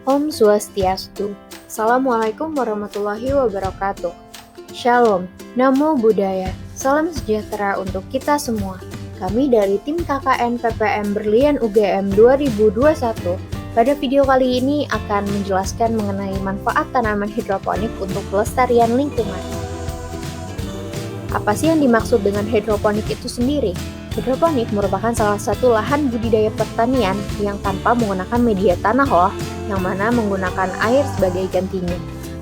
Om Swastiastu. Assalamualaikum warahmatullahi wabarakatuh. Shalom, Namo Buddhaya. Salam sejahtera untuk kita semua. Kami dari tim KKN PPM Berlian UGM 2021 pada video kali ini akan menjelaskan mengenai manfaat tanaman hidroponik untuk pelestarian lingkungan. Apa sih yang dimaksud dengan hidroponik itu sendiri? Hidroponik merupakan salah satu lahan budidaya pertanian yang tanpa menggunakan media tanah loh, yang mana menggunakan air sebagai gantinya.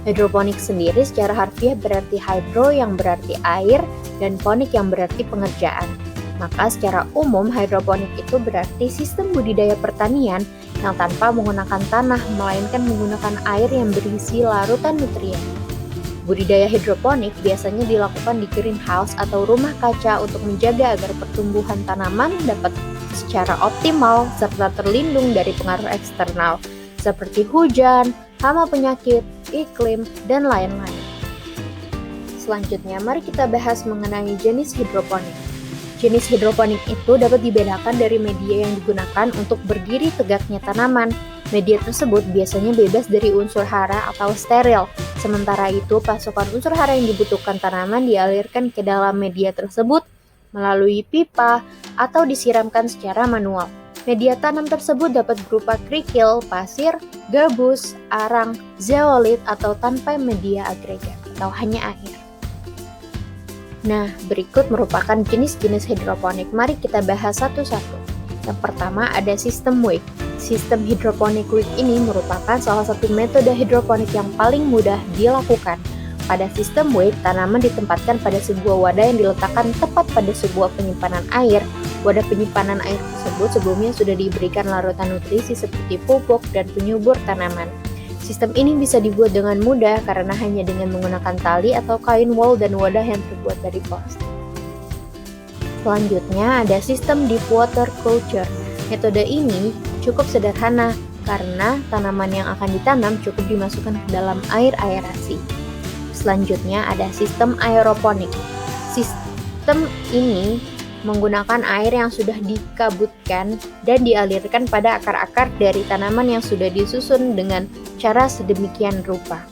Hidroponik sendiri secara harfiah berarti hydro yang berarti air dan ponik yang berarti pengerjaan. Maka secara umum hidroponik itu berarti sistem budidaya pertanian yang tanpa menggunakan tanah melainkan menggunakan air yang berisi larutan nutrien. Budidaya hidroponik biasanya dilakukan di greenhouse atau rumah kaca untuk menjaga agar pertumbuhan tanaman dapat secara optimal serta terlindung dari pengaruh eksternal seperti hujan, hama penyakit, iklim, dan lain-lain. Selanjutnya, mari kita bahas mengenai jenis hidroponik. Jenis hidroponik itu dapat dibedakan dari media yang digunakan untuk berdiri tegaknya tanaman. Media tersebut biasanya bebas dari unsur hara atau steril. Sementara itu, pasokan unsur hara yang dibutuhkan tanaman dialirkan ke dalam media tersebut melalui pipa atau disiramkan secara manual. Media tanam tersebut dapat berupa kerikil, pasir, gabus, arang, zeolit, atau tanpa media agregat, atau hanya air. Nah, berikut merupakan jenis-jenis hidroponik. Mari kita bahas satu-satu. Yang pertama ada sistem Wake. Sistem hidroponik Wake ini merupakan salah satu metode hidroponik yang paling mudah dilakukan. Pada sistem Wake, tanaman ditempatkan pada sebuah wadah yang diletakkan tepat pada sebuah penyimpanan air. Wadah penyimpanan air tersebut sebelumnya sudah diberikan larutan nutrisi seperti pupuk dan penyubur tanaman. Sistem ini bisa dibuat dengan mudah karena hanya dengan menggunakan tali atau kain wol dan wadah yang terbuat dari plastik. Selanjutnya ada sistem deep water culture. Metode ini cukup sederhana karena tanaman yang akan ditanam cukup dimasukkan ke dalam air aerasi. Selanjutnya ada sistem aeroponik. Sistem ini menggunakan air yang sudah dikabutkan dan dialirkan pada akar-akar dari tanaman yang sudah disusun dengan cara sedemikian rupa.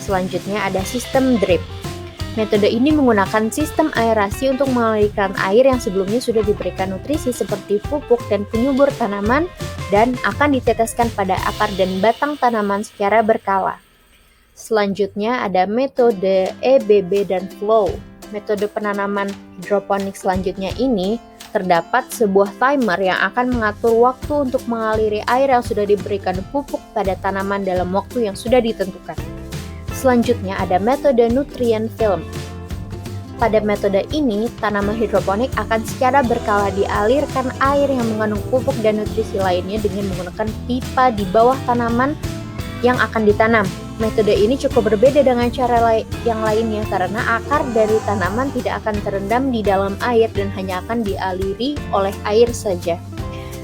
Selanjutnya ada sistem drip. Metode ini menggunakan sistem aerasi untuk mengalirkan air yang sebelumnya sudah diberikan nutrisi seperti pupuk dan penyubur tanaman dan akan diteteskan pada akar dan batang tanaman secara berkala. Selanjutnya ada metode EBB dan flow. Metode penanaman hidroponik selanjutnya ini terdapat sebuah timer yang akan mengatur waktu untuk mengaliri air yang sudah diberikan pupuk pada tanaman dalam waktu yang sudah ditentukan. Selanjutnya ada metode nutrient film. Pada metode ini, tanaman hidroponik akan secara berkala dialirkan air yang mengandung pupuk dan nutrisi lainnya dengan menggunakan pipa di bawah tanaman yang akan ditanam. Metode ini cukup berbeda dengan cara yang lainnya karena akar dari tanaman tidak akan terendam di dalam air dan hanya akan dialiri oleh air saja.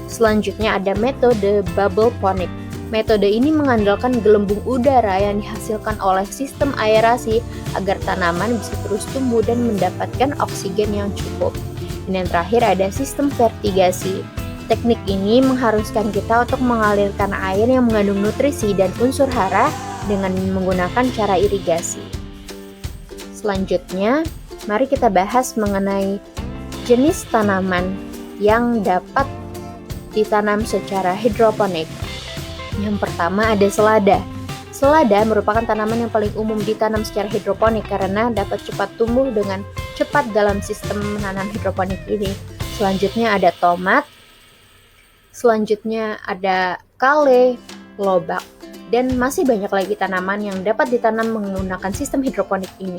Selanjutnya ada metode bubble ponic. Metode ini mengandalkan gelembung udara yang dihasilkan oleh sistem aerasi agar tanaman bisa terus tumbuh dan mendapatkan oksigen yang cukup. Dan yang terakhir ada sistem vertigasi. Teknik ini mengharuskan kita untuk mengalirkan air yang mengandung nutrisi dan unsur hara dengan menggunakan cara irigasi. Selanjutnya, mari kita bahas mengenai jenis tanaman yang dapat ditanam secara hidroponik. Yang pertama ada selada. Selada merupakan tanaman yang paling umum ditanam secara hidroponik karena dapat cepat tumbuh dengan cepat dalam sistem menanam hidroponik ini. Selanjutnya ada tomat. Selanjutnya ada kale, lobak, dan masih banyak lagi tanaman yang dapat ditanam menggunakan sistem hidroponik ini.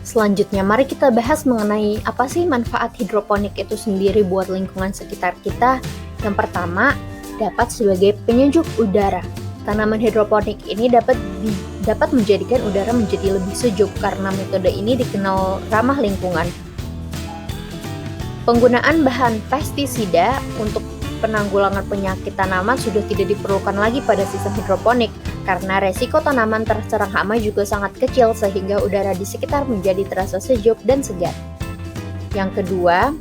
Selanjutnya, mari kita bahas mengenai apa sih manfaat hidroponik itu sendiri buat lingkungan sekitar kita. Yang pertama, dapat sebagai penyejuk udara. Tanaman hidroponik ini dapat menjadikan udara menjadi lebih sejuk karena metode ini dikenal ramah lingkungan. Penggunaan bahan pestisida untuk penanggulangan penyakit tanaman sudah tidak diperlukan lagi pada sistem hidroponik karena resiko tanaman terserang hama juga sangat kecil sehingga udara di sekitar menjadi terasa sejuk dan segar. Yang kedua,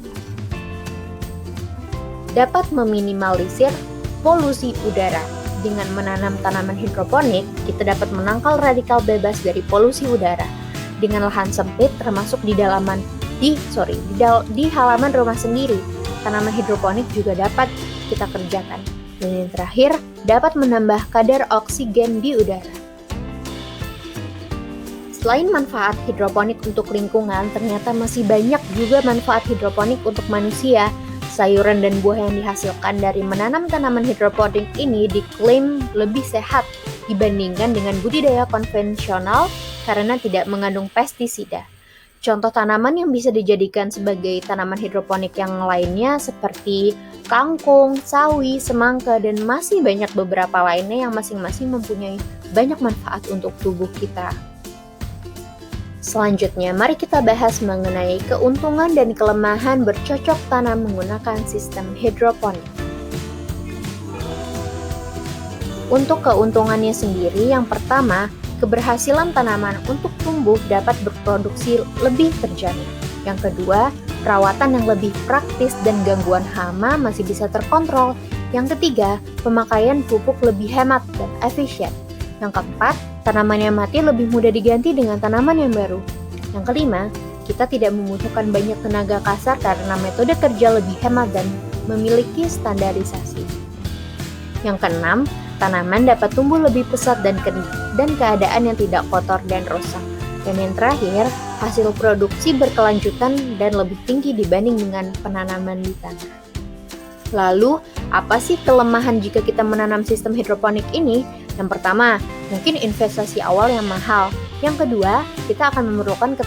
dapat meminimalisir polusi udara. Dengan menanam tanaman hidroponik, kita dapat menangkal radikal bebas dari polusi udara. Dengan lahan sempit, termasuk di halaman rumah sendiri, tanaman hidroponik juga dapat kita kerjakan. Dan yang terakhir, dapat menambah kadar oksigen di udara. Selain manfaat hidroponik untuk lingkungan, ternyata masih banyak juga manfaat hidroponik untuk manusia. Sayuran dan buah yang dihasilkan dari menanam tanaman hidroponik ini diklaim lebih sehat dibandingkan dengan budidaya konvensional karena tidak mengandung pestisida. Contoh tanaman yang bisa dijadikan sebagai tanaman hidroponik yang lainnya seperti kangkung, sawi, semangka, dan masih banyak beberapa lainnya yang masing-masing mempunyai banyak manfaat untuk tubuh kita. Selanjutnya, mari kita bahas mengenai keuntungan dan kelemahan bercocok tanam menggunakan sistem hidroponik. Untuk keuntungannya sendiri, yang pertama, keberhasilan tanaman untuk tumbuh dapat berproduksi lebih terjamin. Yang kedua, perawatan yang lebih praktis dan gangguan hama masih bisa terkontrol. Yang ketiga, pemakaian pupuk lebih hemat dan efisien. Yang keempat, tanaman yang mati lebih mudah diganti dengan tanaman yang baru. Yang kelima, kita tidak membutuhkan banyak tenaga kasar karena metode kerja lebih hemat dan memiliki standarisasi. Yang keenam, tanaman dapat tumbuh lebih pesat dan keadaan yang tidak kotor dan rusak. Dan yang terakhir, hasil produksi berkelanjutan dan lebih tinggi dibanding dengan penanaman di tanah. Lalu, apa sih kelemahan jika kita menanam sistem hidroponik ini? Yang pertama, mungkin investasi awal yang mahal. Yang kedua, kita akan memerlukan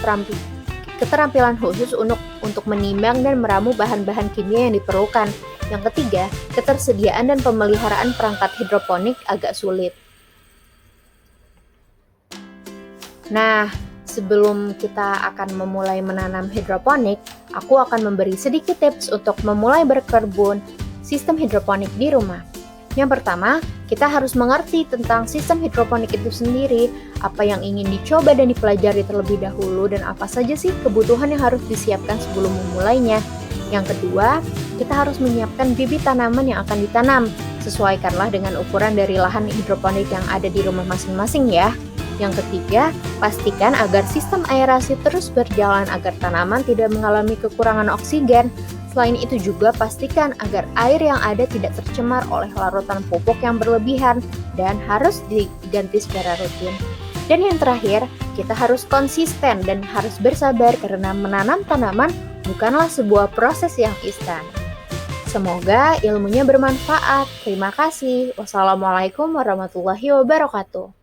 keterampilan khusus untuk menimbang dan meramu bahan-bahan kimia yang diperlukan. Yang ketiga, ketersediaan dan pemeliharaan perangkat hidroponik agak sulit. Nah, sebelum kita akan memulai menanam hidroponik, aku akan memberi sedikit tips untuk memulai berkebun sistem hidroponik di rumah. Yang pertama, kita harus mengerti tentang sistem hidroponik itu sendiri, apa yang ingin dicoba dan dipelajari terlebih dahulu, dan apa saja sih kebutuhan yang harus disiapkan sebelum memulainya. Yang kedua, kita harus menyiapkan bibit tanaman yang akan ditanam. Sesuaikanlah dengan ukuran dari lahan hidroponik yang ada di rumah masing-masing ya. Yang ketiga, pastikan agar sistem aerasi terus berjalan agar tanaman tidak mengalami kekurangan oksigen. Selain itu juga pastikan agar air yang ada tidak tercemar oleh larutan pupuk yang berlebihan dan harus diganti secara rutin. Dan yang terakhir, kita harus konsisten dan harus bersabar karena menanam tanaman bukanlah sebuah proses yang instan. Semoga ilmunya bermanfaat. Terima kasih. Wassalamualaikum warahmatullahi wabarakatuh.